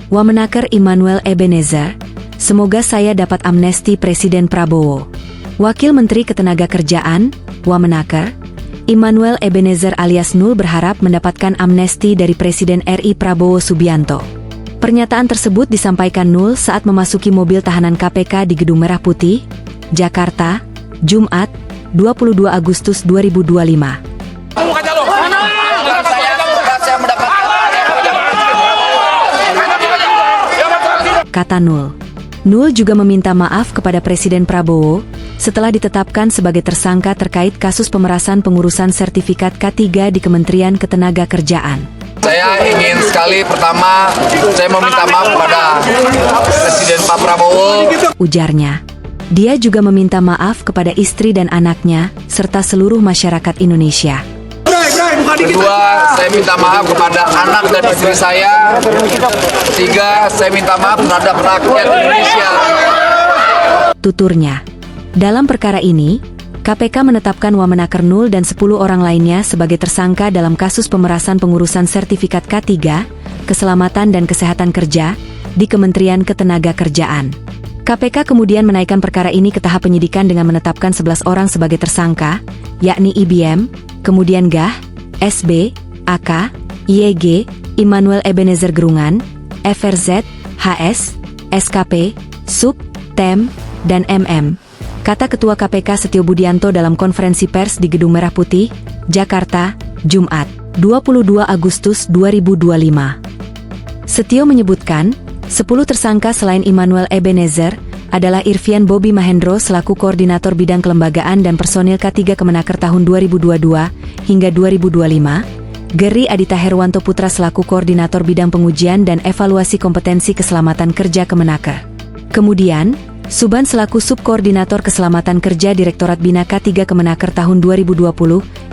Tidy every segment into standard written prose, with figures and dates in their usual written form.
Wamenaker Immanuel Ebenezer, semoga saya dapat amnesti Presiden Prabowo. Wakil Menteri Ketenagakerjaan, Wamenaker, Immanuel Ebenezer alias Nul berharap mendapatkan amnesti dari Presiden RI Prabowo Subianto. Pernyataan tersebut disampaikan Nul saat memasuki mobil tahanan KPK di Gedung Merah Putih, Jakarta, Jumat, 22 Agustus 2025. Kata Nul. Nul juga meminta maaf kepada Presiden Prabowo setelah ditetapkan sebagai tersangka terkait kasus pemerasan pengurusan sertifikat K3 di Kementerian Ketenagakerjaan. Saya ingin sekali pertama saya meminta maaf kepada Presiden Pak Prabowo. Ujarnya. Dia juga meminta maaf kepada istri dan anaknya serta seluruh masyarakat Indonesia. Kedua, saya minta maaf kepada anak dan istri saya. Ketiga, saya minta maaf terhadap rakyat Indonesia. Tuturnya. Dalam perkara ini, KPK menetapkan Wamenaker Nul dan 10 orang lainnya sebagai tersangka dalam kasus pemerasan pengurusan sertifikat K3, Keselamatan dan Kesehatan Kerja, di Kementerian Ketenagakerjaan. KPK kemudian menaikkan perkara ini ke tahap penyidikan dengan menetapkan 11 orang sebagai tersangka, yakni IBM, kemudian GAH, SB, AK, IEG, Immanuel Ebenezer Gerungan, FRZ, HS, SKP, SUP, TEM, dan MM. Kata Ketua KPK Setio Budianto dalam konferensi pers di Gedung Merah Putih, Jakarta, Jumat, 22 Agustus 2025. Setio menyebutkan, 10 tersangka selain Immanuel Ebenezer adalah Irvian Bobi Mahendro selaku Koordinator Bidang Kelembagaan dan Personil K3 Kemenaker tahun 2022 hingga 2025, Geri Adita Herwanto Putra selaku Koordinator Bidang Pengujian dan Evaluasi Kompetensi Keselamatan Kerja Kemenaker. Kemudian, Suban selaku Subkoordinator Keselamatan Kerja Direktorat Bina K3 Kemenaker tahun 2020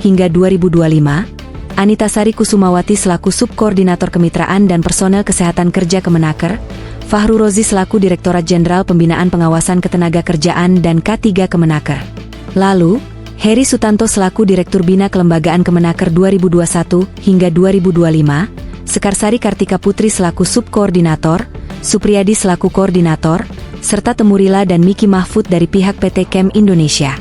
hingga 2025, Anita Sari Kusumawati selaku Subkoordinator Kemitraan dan Personel Kesehatan Kerja Kemenaker, Fahru Rozi selaku Direktorat Jenderal Pembinaan Pengawasan Ketenagakerjaan dan K3 Kemenaker. Lalu, Heri Sutanto selaku Direktur Bina Kelembagaan Kemenaker 2021 hingga 2025, Sekarsari Kartika Putri selaku Subkoordinator, Supriyadi selaku Koordinator, serta Temurila dan Miki Mahfud dari pihak PT Chem Indonesia.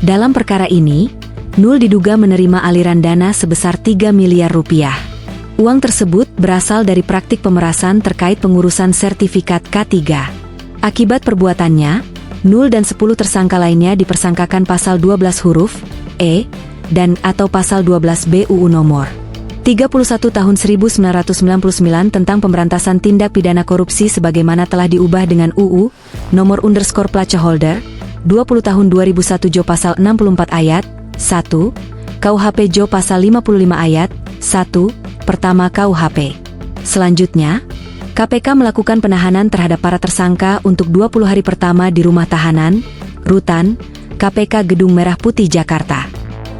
Dalam perkara ini, Nul diduga menerima aliran dana sebesar 3 miliar rupiah. Uang tersebut berasal dari praktik pemerasan terkait pengurusan sertifikat K3. Akibat perbuatannya, Nul dan 10 tersangka lainnya dipersangkakan pasal 12 huruf E dan atau pasal 12B UU nomor 31 tahun 1999 tentang pemberantasan tindak pidana korupsi sebagaimana telah diubah dengan UU nomor _Placeholder 20 tahun 2001 Jo pasal 64 ayat 1, KUHP Jo pasal 55 ayat 1, pertama KUHP. Selanjutnya, KPK melakukan penahanan terhadap para tersangka untuk 20 hari pertama di rumah tahanan, Rutan, KPK Gedung Merah Putih Jakarta.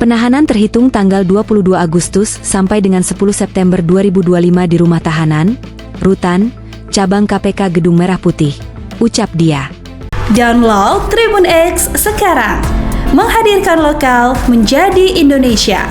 Penahanan terhitung tanggal 22 Agustus sampai dengan 10 September 2025 di rumah tahanan, Rutan, Cabang KPK Gedung Merah Putih, ucap dia. Download Tribun X sekarang, menghadirkan lokal menjadi Indonesia.